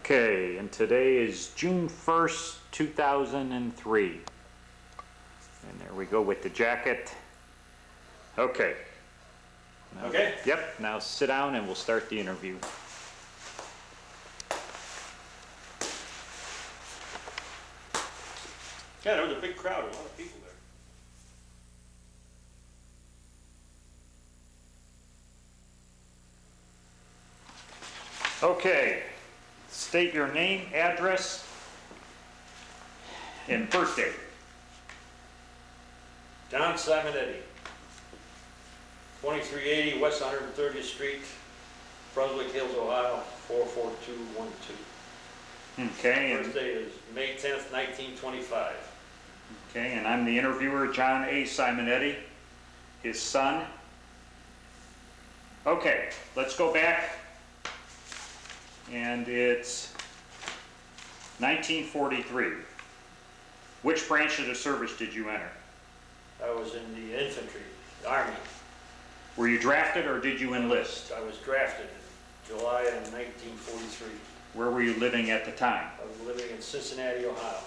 Okay, and today is June 1st, 2003. And there we go with the jacket. Okay. Now, Okay. Yep, now sit down and we'll start the interview. Yeah, there was a big crowd, a lot of people there. Okay, state your name, address, and birthday. John Simonetti, 2380 West 130th Street, Brunswick Hills, Ohio, 44212. Okay, Birthday is May 10th, 1925. okay, and I'm the interviewer, John A. Simonetti, his son. Okay, let's go back. And it's 1943. Which branch of the service did you enter? I was in the infantry, the Army. Were you drafted or did you enlist? I was drafted in July of 1943. Where were you living at the time? I was living in Cincinnati, Ohio.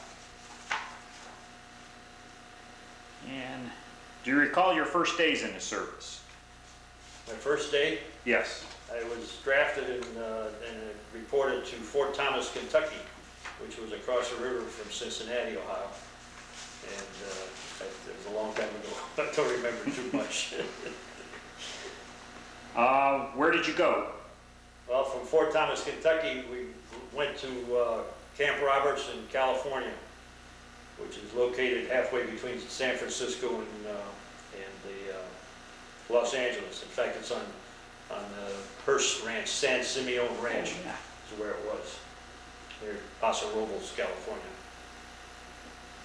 And do you recall your first days in the service? My first day, Yes. I was drafted and reported to Fort Thomas, Kentucky, which was across the river from Cincinnati, Ohio. And it was a long time ago. I don't remember too much. Where did you go? Well, from Fort Thomas, Kentucky, we went to Camp Roberts in California, which is located halfway between San Francisco and Los Angeles. In fact, it's on Hearst Ranch, San Simeon Ranch is where it was, near Paso Robles, California.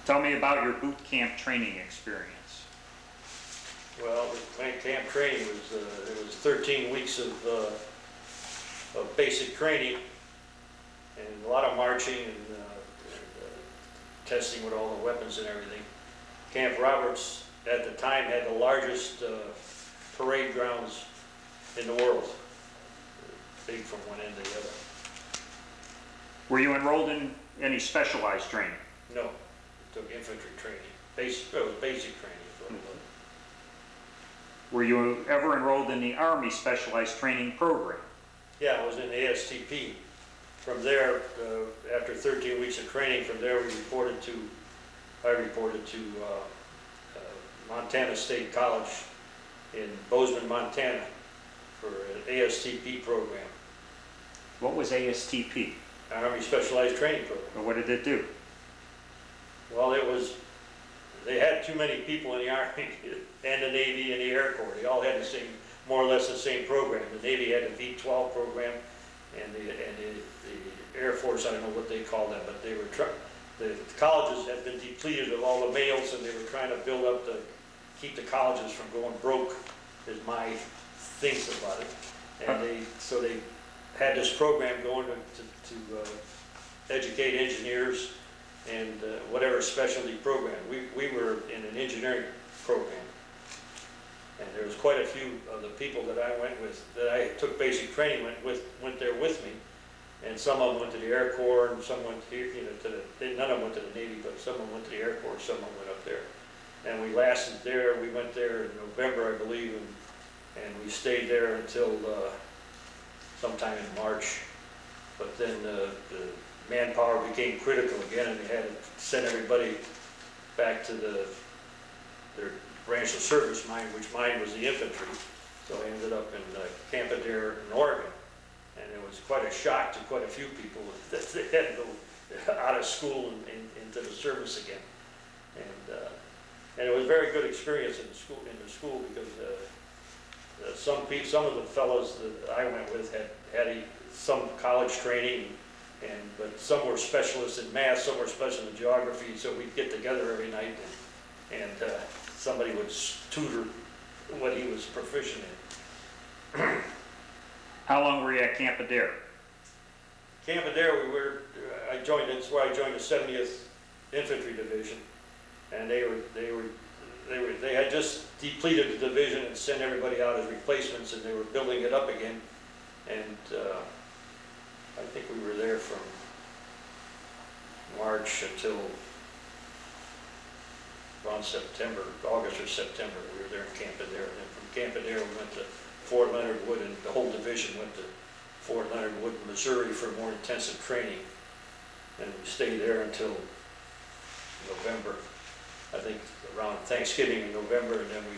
Tell me about your boot camp training experience. Well, the camp training was it was 13 weeks of basic training and a lot of marching and testing with all the weapons and everything. Camp Roberts at the time had the largest parade grounds in the world, big from one end to the other. Were you enrolled in any specialized training? No, it took infantry training. It was basic training is what it was. Were you ever enrolled in the Army Specialized Training Program? Yeah, I was in the ASTP. From there, after 13 weeks of training, from there I reported to Montana State College in Bozeman, Montana for an ASTP program. What was ASTP? Army Specialized Training Program. Or what did it do? Well, they had too many people in the Army and the Navy and the Air Corps. They all had the same, more or less the same program. The Navy had the V-12 program, and the Air Force, I don't know what they call them, but they were the colleges had been depleted of all the males, and they were trying to build up keep the colleges from going broke, is my thinks about it. And so they had this program going to educate engineers and whatever specialty program. We were in an engineering program, and there was quite a few of the people that I went with, that I took basic training went there with me, and some of them went to the Air Corps, and some went to, none of them went to the Navy, but some of them went to the Air Corps, some of them went up there. And we lasted there, we went there in November, I believe, and we stayed there until sometime in March. But then the manpower became critical again, and they had to send everybody back to their branch of service, which mine was the infantry. So I ended up in Camp Adair in Oregon, and it was quite a shock to quite a few people that they had to go out of school and into the service again. And it was a very good experience in the school because some of the fellows that I went with had some college training, but some were specialists in math, some were specialists in geography. So we'd get together every night, and somebody would tutor what he was proficient in. How long were you at Camp Adair? Camp Adair, that's where I joined the 70th Infantry Division, and they had just depleted the division and sent everybody out as replacements, and they were building it up again. And I think we were there from March until around September, August or September. We were there in Camp Adair. And then from Camp Adair, we went to Fort Leonard Wood, and the whole division went to Fort Leonard Wood, Missouri for more intensive training. And we stayed there until November, I think around Thanksgiving in November, and then we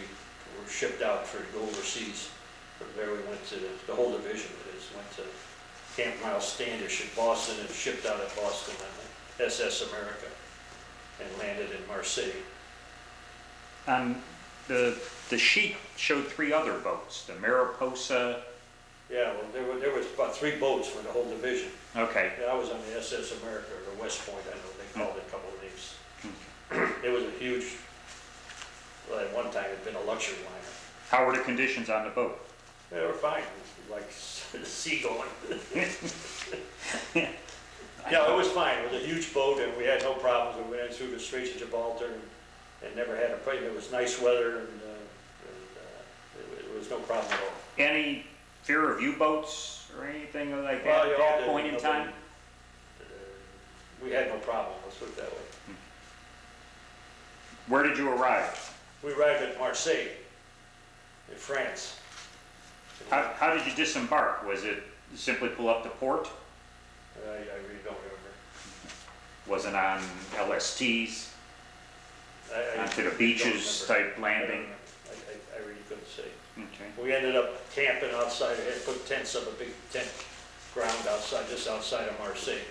were shipped out to go overseas. From there we went to, the whole division that is, went to Camp Miles Standish in Boston and shipped out at Boston on the SS America and landed in Marseille. The sheet showed 3 other boats, the Mariposa. Yeah, well, there was about 3 boats for the whole division. Okay. Yeah, I was on the SS America, or the West Point, I know they called it a couple of names. It was a huge, well, at one time it had been a luxury liner. How were the conditions on the boat? They were fine, it was like the sea going. Yeah, it was fine, it was a huge boat and we had no problems. We went through the Straits of Gibraltar and never had a problem. It was nice weather and it was no problem at all. Any fear of U-boats or anything like that Well, at that point in time? We had no problem, let's put it that way. Where did you arrive? We arrived at Marseille, in France. How did you disembark? Was it simply pull up to port? I really don't remember. Was it on LSTs, onto the beaches type landing? I really couldn't say. Okay. We ended up camping outside, I had put tents up, a big tent ground outside, just outside of Marseille.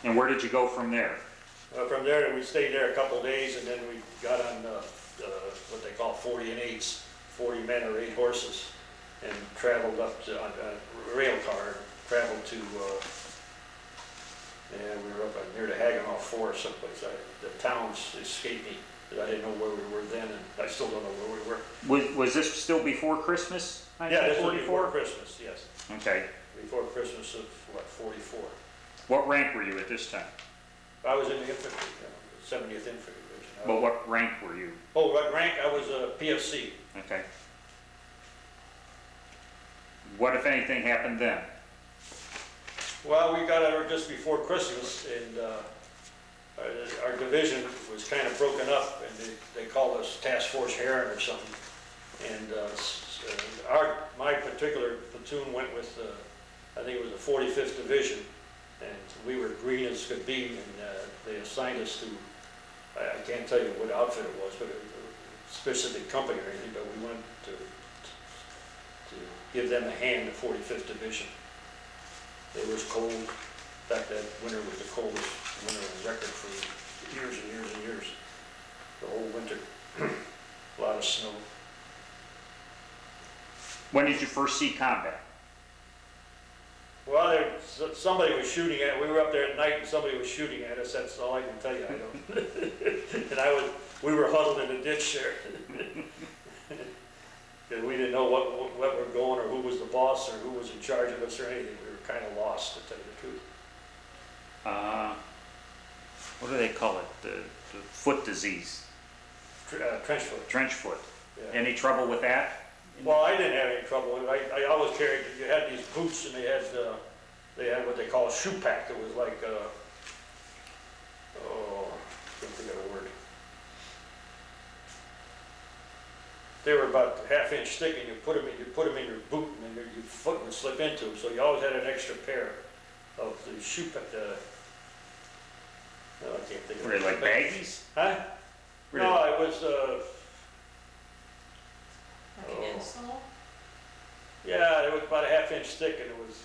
And where did you go from there? From there, we stayed there a couple of days, and then we got on what they call 40 and 8s, 40 men or 8 horses, and traveled up to, on a rail car, traveled to, and we were up near the Hagenhoff Forest someplace. The towns escaped me, because I didn't know where we were then, and I still don't know where we were. Was this still before Christmas? Yeah, this was before Christmas, yes. Okay. Before Christmas of, what, 44. What rank were you at this time? I was in the infantry, 70th Infantry Division. But what rank were you? Oh, what rank? I was a PFC. Okay. What, if anything, happened then? Well, we got out just before Christmas, and our division was kind of broken up, and they called us Task Force Heron or something. And my particular platoon went with, I think it was the 45th Division, and we were green as could be, and they assigned us to, I can't tell you what outfit it was, but a specific company or anything, but we went to give them a hand, the 45th Division. It was cold. In fact, that winter was the coldest winter on record for years and years and years. The whole winter, a lot of snow. When did you first see combat? Well, somebody was shooting at, we were up there at night and somebody was shooting at us, that's all I can tell you, I don't. And we were huddled in the ditch there. Because we didn't know what we're going or who was the boss or who was in charge of us or anything. We were kind of lost, to tell you the truth. What do they call it? The foot disease? Trench foot. Trench foot. Yeah. Any trouble with that? Well, I didn't have any trouble with it. I always carried, you had these boots and they had what they call a shoe pack. It was like, oh, I can't think of a word. They were about a half-inch thick, and you put them in your boot, and then your foot would slip into them. So you always had an extra pair of the shoe pack. No, I can't think of it. Were they like baggies? Huh? Really? No, it was. Like an insole? Yeah, it was about a half-inch thick, and it was.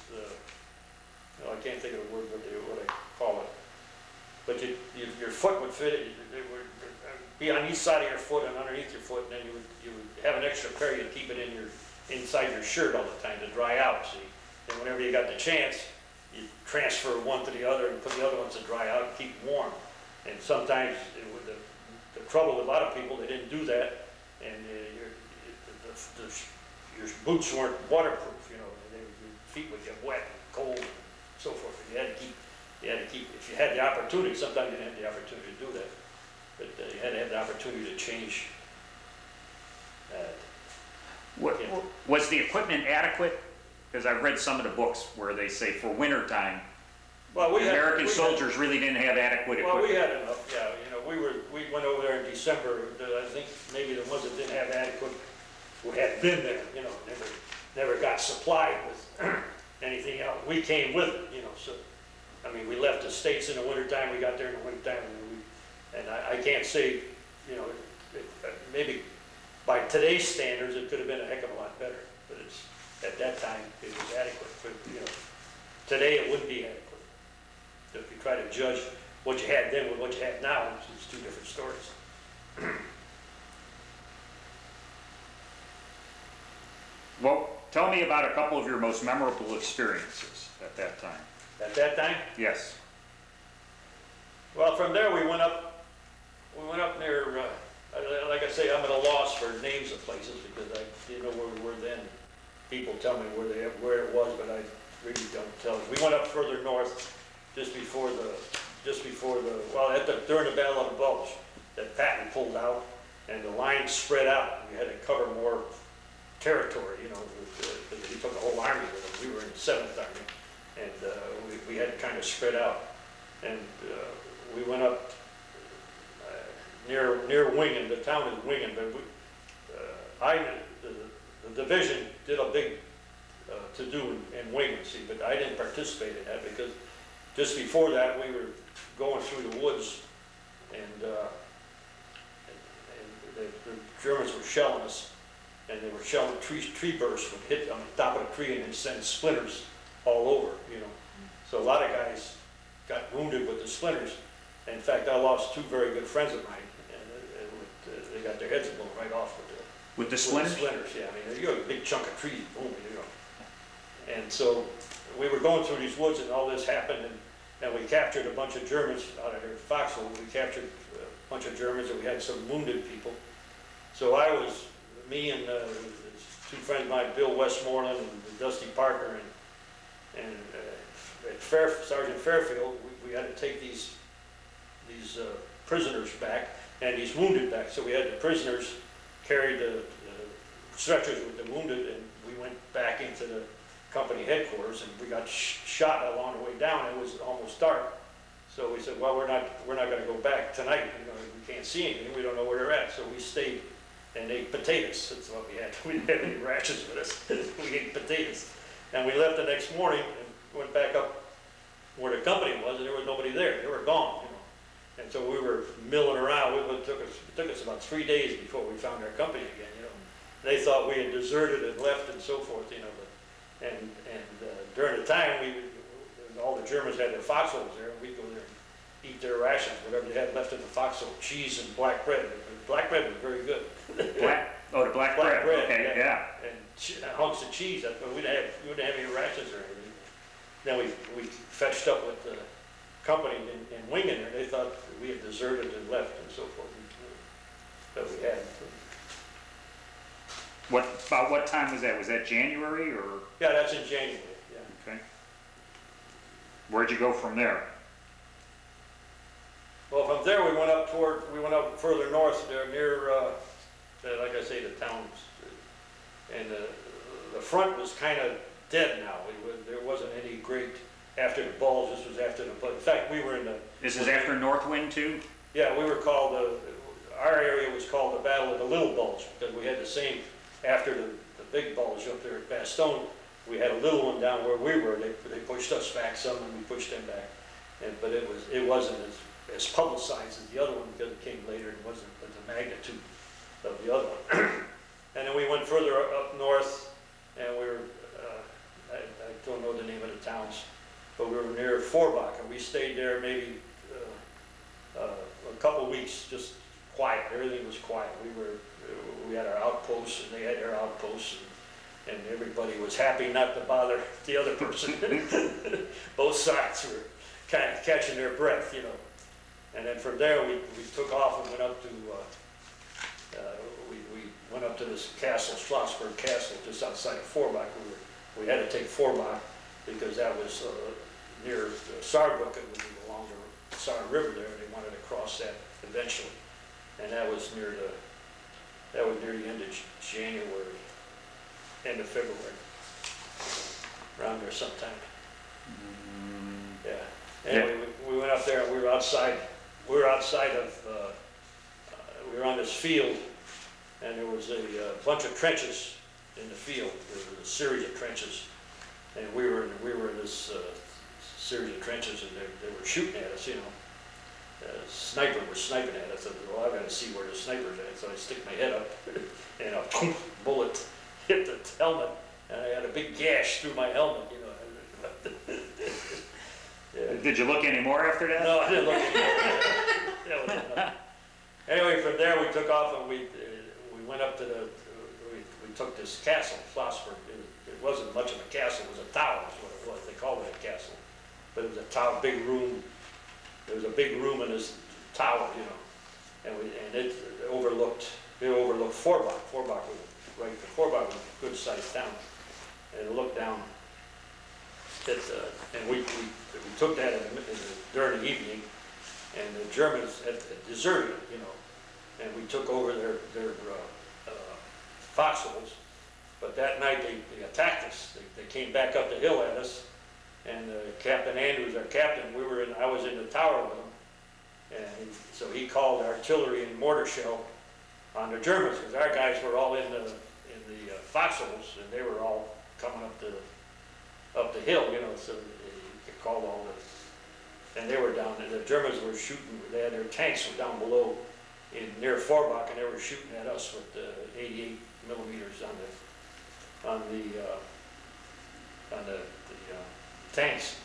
No, I can't think of the word what I call it. But your foot would fit it. They would be on each side of your foot and underneath your foot, and then you would have an extra pair. You'd keep it inside your shirt all the time to dry out. See, and whenever you got the chance, you transfer one to the other and put the other ones to dry out and keep them warm. And sometimes the trouble with a lot of people, they didn't do that, and your boots weren't waterproof. You know, your feet would get wet and cold and so forth. You had to keep. If you had the opportunity, sometimes you didn't have the opportunity to do that, but you had to have the opportunity to change. Was the equipment adequate because I've read some of the books where they say for winter time, Well, we had. American we had- soldiers really didn't have adequate Well, we equipment. had enough, yeah, we went over there in December, I think maybe the ones that didn't have adequate, who had been there, never got supplied with anything else. We came with it, so, I mean, we left the States in the wintertime, we got there in the wintertime, and I can't say, maybe by today's standards, it could have been a heck of a lot better, but at that time, it was adequate, but, today it wouldn't be adequate. If you try to judge what you had then with what you have now, it's two different stories. Well, tell me about a couple of your most memorable experiences at that time. At that time, Yes. well, from there we went up near, like I say, I'm at a loss for names of places because I didn't know where we were then. People tell me where it was, but I really don't tell. We went up further north just before the, during the Battle of the Bulge, that Patton pulled out and the line spread out. We had to cover more territory, he took a whole army with him. We were in the 7th Army, and we had to kind of spread out. And we went up near Wingen. The town is Wingen, but the division did a big to-do in Wingen, see, but I didn't participate in that because just before that, we were going through the woods, and the Germans were shelling us, and they were shelling tree bursts would hit on the top of the tree and then send splinters all over, So a lot of guys got wounded with the splinters. And in fact, I lost two very good friends of mine, and they got their heads blown right off With the splinters? With the splinters, yeah. I mean, you have a big chunk of trees, boom, And so we were going through these woods, and all this happened, and we captured a bunch of Germans out of there, Foxhole. We captured a bunch of Germans, and we had some wounded people. So me and two friends of mine, Bill Westmoreland and Dusty Parker, and at Sergeant Fairfield, we had to take these prisoners back and these wounded back. So we had the prisoners carry the stretchers with the wounded, and we went back into the company headquarters, and we got shot along the way down. It was almost dark, so we said, well, we're not going to go back tonight. We can't see anything. We don't know where they're at. So we stayed and ate potatoes. That's what we had. We didn't have any rations with us. We ate potatoes, and we left the next morning and went back up where the company was, and there was nobody there. They were gone. And so we were milling around. It took us about 3 days before we found our company again. They thought we had deserted and left and so forth. And during the time, all the Germans had their foxholes there, and we'd go there and eat their rations, whatever they had left in the foxhole, cheese and black bread. Black bread was very good. The black bread. Okay, yeah. And hunks of cheese. But we didn't have any rations or anything. Then we fetched up with the company in Wingen, and they thought we had deserted and left and so forth. But we hadn't. About what time was that? Was that January or? Yeah, that's in January, yeah. Okay. Where'd you go from there? Well, from there we went up further north there near, like I say, the towns. And the front was kind of dead now. There wasn't any great, after the Bulge, this was after the Bulge. In fact, we were in the... This is after Northwind too? Yeah, we were called, our area was called the Battle of the Little Bulge, because we had the same, after the big bulge up there at Bastogne, we had a little one down where we were. They pushed us back some, and we pushed them back. But it wasn't as publicized as the other one, because it came later. It wasn't the magnitude of the other one. And then we went further up north, and we were, I don't know the name of the towns, but we were near Forbach, and we stayed there maybe a couple weeks, just quiet. Everything was quiet. We had our outposts, and they had their outposts, and everybody was happy not to bother the other person. Both sides were kind of catching their breath, And then from there, we took off and went up to we went up to this castle, Schlossberg Castle, just outside of Forbach. We had to take Forbach because that was near Saarbrücken, which was along the Saar River there. They wanted to cross that eventually, and that was near the end of January, end of February. around there sometime. Yeah. Yeah. Anyway, we went up there and we were outside of, we were on this field, and there was a bunch of trenches in the field. There was a series of trenches, and we were in this series of trenches, and they were shooting at us, you know. Sniper was sniping at us. I said, well, I've got to see where the sniper's at. So I stick my head up, and a bullet hit the helmet, and I had a big gash through my helmet, you know. Yeah. Did you look anymore after that? No, I didn't look at it. That was enough. Anyway, from there we took off and we went up to we took this castle, Flossburg. It wasn't much of a castle, it was a tower is what it was. They called it a castle. But it was a tower, big room. There was a big room in this tower, you know. And it overlooked Forbach. Forbach was right, Forbach was a good sized town. And it looked down and we took that during the evening, and the Germans had deserted, you know, and we took over their foxholes. But that night they attacked us. They came back up the hill at us, and Captain Andrews, our captain, I was in the tower with him, and so he called artillery and mortar shell on the Germans, because our guys were all in the foxholes, and they were all coming up the hill, you know, so he called all and they were down, and the Germans were shooting, their tanks were down below near Forbach, and they were shooting at us with 88 millimeters on the tanks.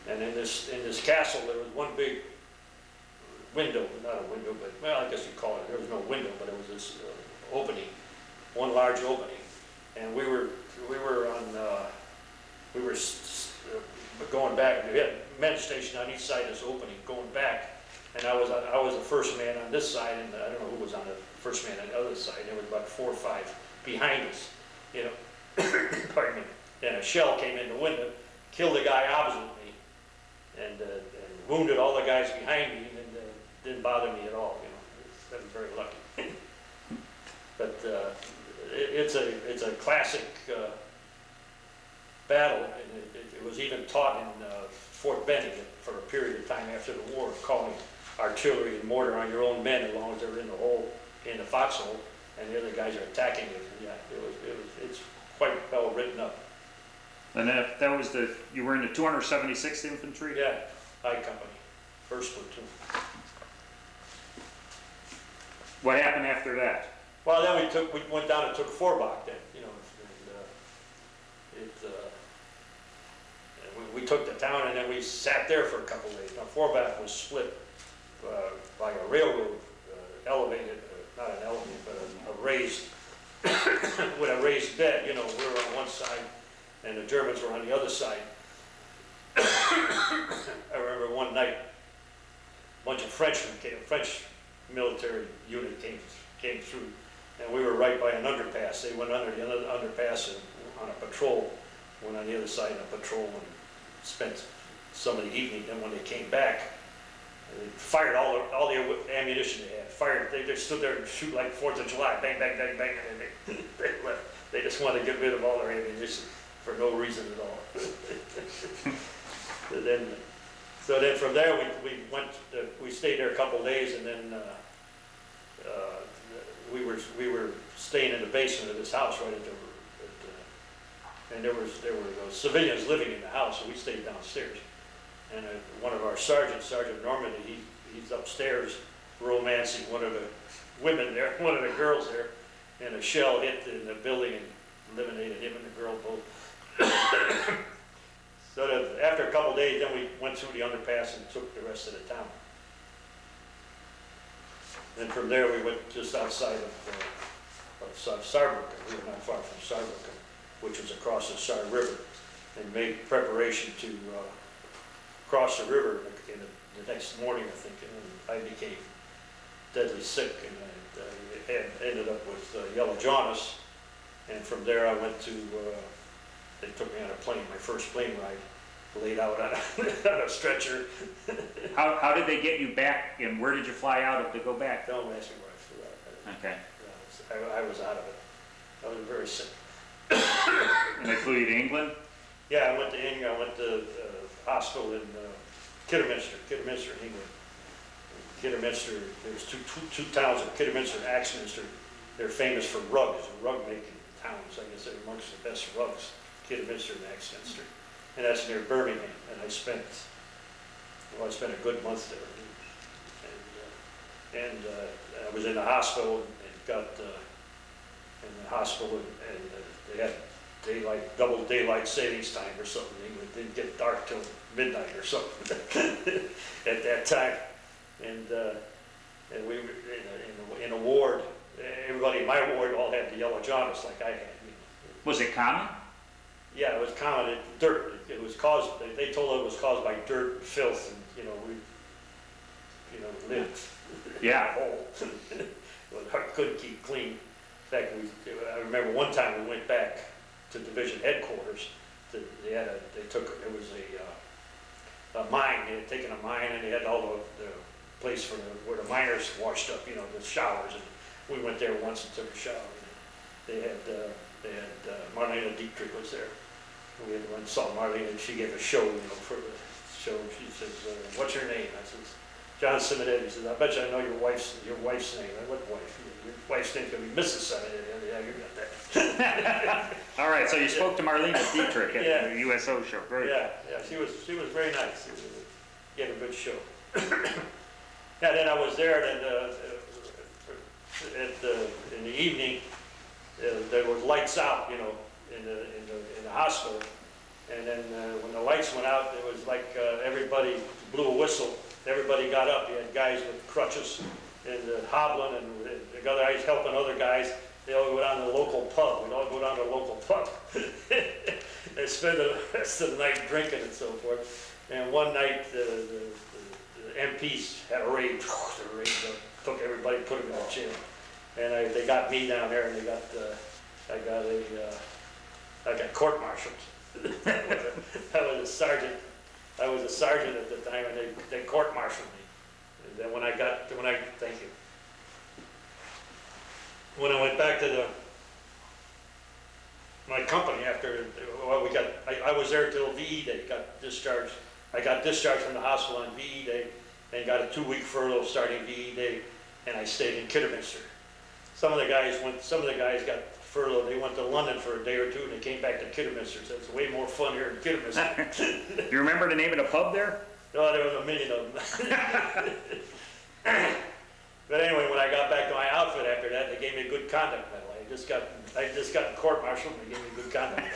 And in this castle, there was one big window, not a window, but, well, I guess you call it, there was no window, but it was this opening, one large opening. And we were going back. We had men stationed on each side of this opening, going back, and I was the first man on this side, and I don't know who was on the first man on the other side. There was about 4 or 5 behind us, you know. Pardon me. And a shell came in the window, killed the guy opposite me, and wounded all the guys behind me, and didn't bother me at all. You know, I was very lucky. But it's a classic battle, and it was even taught in Fort Benning for a period of time after the war, calling artillery and mortar on your own men as long as they're in the hole, in the foxhole, and the other guys are attacking you. Yeah, it's quite well written up. And that was you were in the 276th Infantry? Yeah, I Company, first platoon. What happened after that? Well, then we went down and took Forbach then, you know, and we took the town, and then we sat there for a couple of days. Now, Forbach was split by a railroad, elevated, not an elevated, but a raised, with a raised bed, you know. We were on one side, and the Germans were on the other side. I remember one night, a bunch of Frenchmen came, a French military unit came through, and we were right by an underpass. They went under the underpass and on a patrol, went on the other side of a patrol and spent some of the evening. Then when they came back, they fired all the ammunition they had. They stood there and shoot like 4th of July, bang, bang, bang, bang, and then they left. They just wanted to get rid of all their ammunition for no reason at all. So then from there we stayed there a couple of days, and then we were staying in the basement of this house right and there were civilians living in the house, so we stayed downstairs. And one of our sergeants, Sergeant Normandy, he's upstairs romancing one of the women there, one of the girls there, and a shell hit in the building and eliminated him and the girl both. So that after a couple of days, then we went through the underpass and took the rest of the town. Then from there, we went just outside of Saarbrücken. We were not far from Saarbrücken, which was across the Saar River, and made preparation to cross the river in the next morning, I think. And I became deadly sick, and I ended up with yellow jaundice. And from there, I went to, they took me on a plane, my first plane ride, laid out on a stretcher. How did they get you back, and where did you fly out of to go back? Don't ask me where I flew out. Okay. I was out of it. I was very sick. And they flew you to England? Yeah, I went to hospital in Kidderminster, England. Kidderminster, there's two towns in Kidderminster and Axminster. They're famous for rugs, rug making towns. I guess they're amongst the best rugs, Kidderminster and Axminster. And that's near Birmingham. And I spent a good month there. And I was in the hospital and got in the hospital, and they had double daylight savings time or something. It didn't get dark till midnight or something at that time. And we were in a ward. Everybody in my ward all had the yellow jaundice like I had. Was it common? Yeah, it was common. Dirt. It was caused. They told it was caused by dirt and filth, and we lived Yeah. in a hole. Couldn't keep clean. In fact, I remember one time we went back to division headquarters. It was a mine. They had taken a mine, and they had all the place where the miners washed up, the showers. And we went there once and took a shower. They had Marlene Dietrich was there. We went and saw Marlene, and she gave a show, for the show. She says, "What's your name?" I says, "John Simonetti." He says, "I bet you I know your wife's name." "What wife?" "Your wife's name's gonna be Mrs. Simonetti." "Yeah, you got that." All right, so you spoke to Marlene Dietrich at Yeah. the USO show. Great. Yeah, she was very nice. She had a good show. Yeah, then I was there, in the evening, there was lights out, in the hospital. And then when the lights went out, it was like everybody blew a whistle. Everybody got up. You had guys with crutches and hobbling, and the guys helping other guys. They all go down to the local pub. We'd all go down to the local pub. They spend the rest of the night drinking and so forth. And one night, the MPs had a raid. The raid took everybody, put them in a jail. And they got me down there, and I got court-martialed. I was a sergeant. I was a sergeant at the time, and they court-martialed me. And then thank you. When I went back to my company after, I was there till VE Day, got discharged. I got discharged from the hospital on VE Day, and got a 2-week furlough starting VE Day, and I stayed in Kidderminster. Some of the guys got furloughed. They went to London for a day or two, and they came back to Kidderminster. So it's way more fun here in Kidderminster. Do you remember the name of the pub there? No, there was a million of them. But anyway, when I got back to my outfit after that, they gave me a good conduct medal. I just got court-martialed, and they gave me a good conduct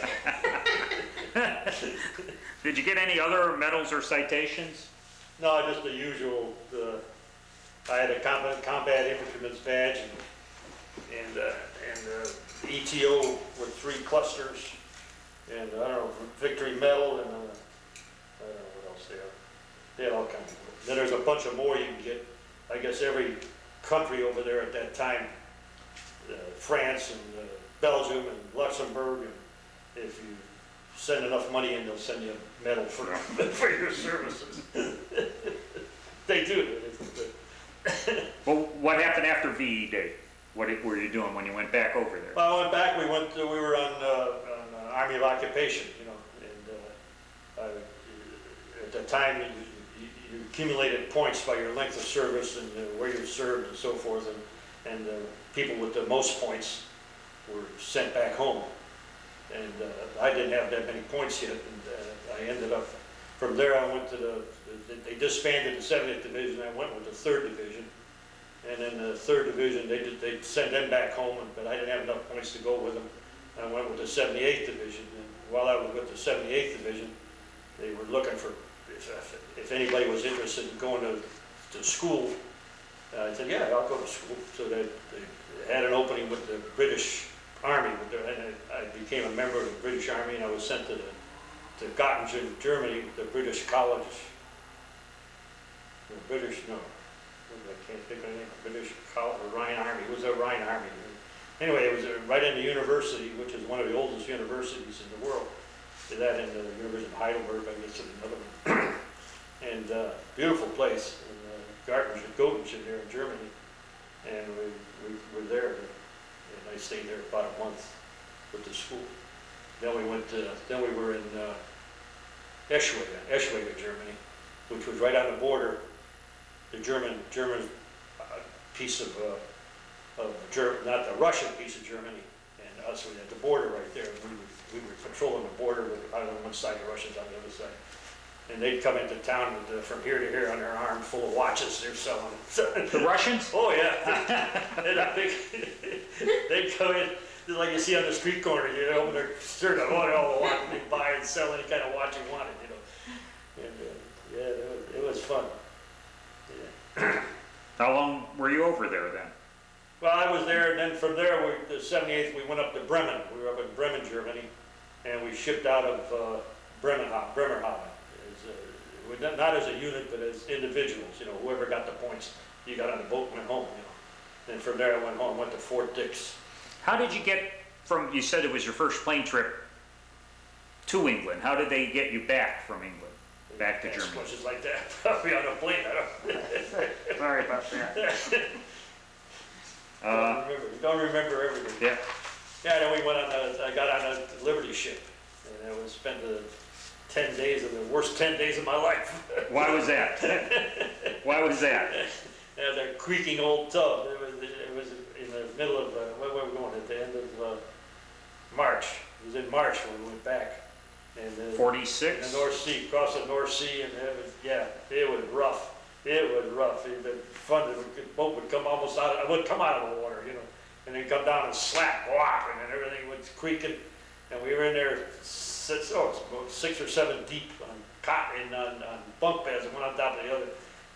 medal. Did you get any other medals or citations? No, just the usual. I had a combat infantryman's badge, and ETO with 3 clusters, and I don't know, victory medal, and I don't know what else they have. They had all kinds of. Then there's a bunch of more you can get. I guess every country over there at that time, France and Belgium and Luxembourg, and if you send enough money in, they'll send you a medal for your services. They do. Well, what happened after VE Day? What were you doing when you went back over there? Well, I went back. We were on Army of Occupation, and at the time you accumulated points by your length of service and where you served and so forth, and people with the most points were sent back home. And I didn't have that many points yet, and I ended up, from there I went to they disbanded the 70th Division. I went with the 3rd Division, and then the 3rd Division, they sent them back home, but I didn't have enough points to go with them. I went with the 78th Division, and while I was with the 78th Division, they were looking for, if anybody was interested in going to school. I said, yeah, I'll go to school. So they had an opening with the British Army, and I became a member of the British Army, and I was sent to Göttingen, Germany, the British College. I can't think of the name. British College, the Rhine Army. It was a Rhine Army. Anyway, it was right in the university, which is one of the oldest universities in the world. That in the University of Heidelberg, I guess, is another one. And beautiful place in Göttingen there in Germany. And we were there, and I stayed there about a month with the school. Then we were in Eschwege, Germany, which was right on the border. The German piece of not the Russian piece of Germany, and us, we had the border right there. We were patrolling the border with, on one side, the Russians on the other side. And they'd come into town with, from here to here on their arm full of watches they're selling. The Russians? Oh, yeah. They'd come in, just like you see on the street corner, you know, open their shirt, all the watches, they'd buy and sell any kind of watch you wanted, you know. And, yeah, it was fun. Yeah. How long were you over there then? Well, I was there, and then from there, the 78th, we went up to Bremen. We were up in Bremen, Germany, and we shipped out of Bremerhaven. Not as a unit, but as individuals, you know, whoever got the points, you got on the boat and went home, you know. And from there, I went home, went to Fort Dix. How did you get from, you said it was your first plane trip to England. How did they get you back from England, back to Germany? Questions like that, probably on a plane, I don't. Sorry about that. Don't remember everything. Yeah. Yeah, then we went on I got on a Liberty ship, and I spent 10 days of the worst 10 days of my life. Why was that? Why was that? Yeah, the creaking old tub. It was in the middle of, where were we going, at the end of March. It was in March when we went back. And 46? in the North Sea, across the North Sea, and it was rough. It was rough. The boat would come almost out, it would come out of the water, you know, and then come down and slap, whop, and then everything was creaking. And we were in there, it's about 6 or 7 deep on bunk beds, and one on top of the other.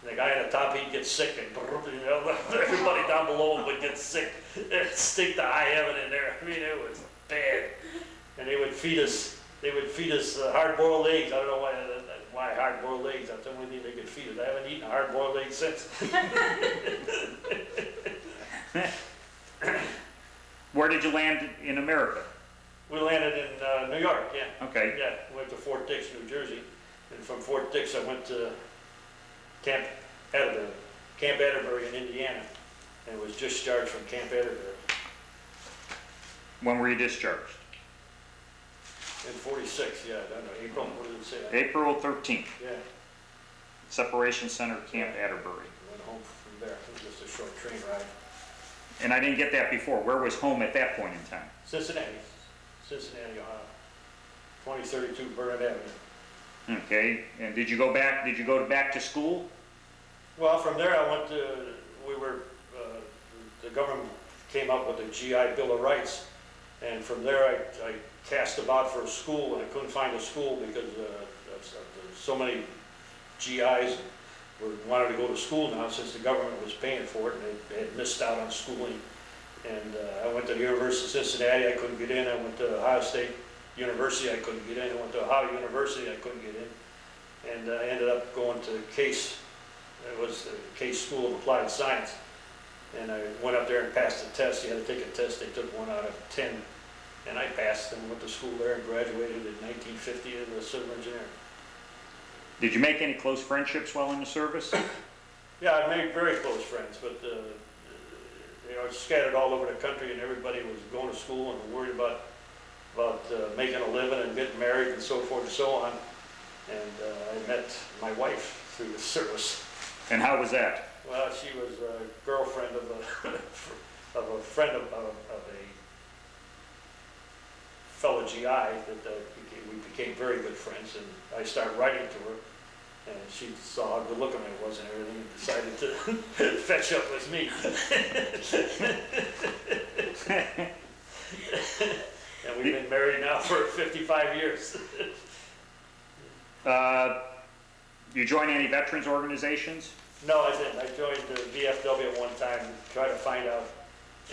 And the guy on the top, he'd get sick, and you know, everybody down below him would get sick. It'd stink to high heaven in there. I mean, it was bad. And they would feed us hard-boiled eggs. I don't know why hard-boiled eggs. That's the only thing they could feed us. I haven't eaten a hard-boiled egg since. Where did you land in America? We landed in New York, yeah. Okay. Yeah, went to Fort Dix, New Jersey. And from Fort Dix, I went to Camp Atterbury in Indiana, and was discharged from Camp Atterbury When were you discharged? in 46, yeah, I don't know, April, what did it say? April 13th. Yeah, Separation Center, Camp Atterbury. went home from there. It was just a short train ride. And I didn't get that before. Where was home at that point in time? Cincinnati, Ohio, 2032 Burnett Avenue. Okay. And did you go back to school? Well, from there I went to, the government came up with the GI Bill of Rights, and from there I cast about for a school, and I couldn't find a school because so many GIs wanted to go to school now since the government was paying for it, and they had missed out on schooling. And I went to the University of Cincinnati, I couldn't get in. I went to Ohio State University, I couldn't get in. I went to Ohio University, I couldn't get in. And I ended up going to Case. It was the Case School of Applied Science. And I went up there and passed the test. You had to take a test. They took 1 out of 10. And I passed and went to school there and graduated in 1950 as a civil engineer. Did you make any close friendships while in the service? Yeah, I made very close friends, but they are scattered all over the country, and everybody was going to school and worried about making a living and getting married and so forth and so on. And I met my wife through the service. And how was that? Well, she was a girlfriend of a friend of a fellow GI that we became very good friends, and I started writing to her, and she saw how good looking I was and everything, and decided to fetch up with me. And we've been married now for 55 years. You join any veterans organizations? No, I didn't. I joined the VFW at one time to try to find out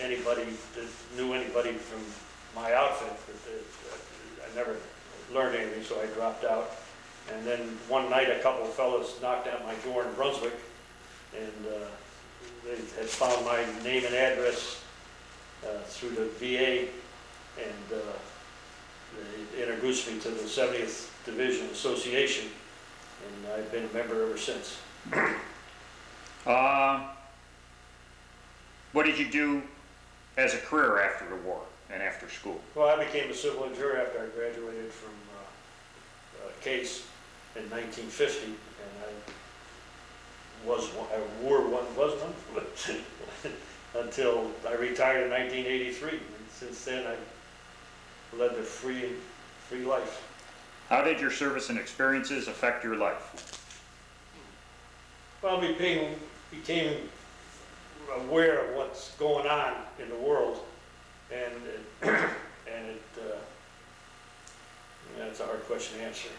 anybody that knew anybody from my outfit. But I never learned anything, so I dropped out. And then one night, a couple of fellows knocked at my door in Brunswick, and they had found my name and address through the VA, and they introduced me to the 70th Division Association, and I've been a member ever since. What did you do as a career after the war? and after school? Well, I became a civil engineer after I graduated from Case in 1950, and I was one until I retired in 1983. And since then, I led a free life. How did your service and experiences affect your life? Well, I became aware of what's going on in the world, and that's a hard question to answer.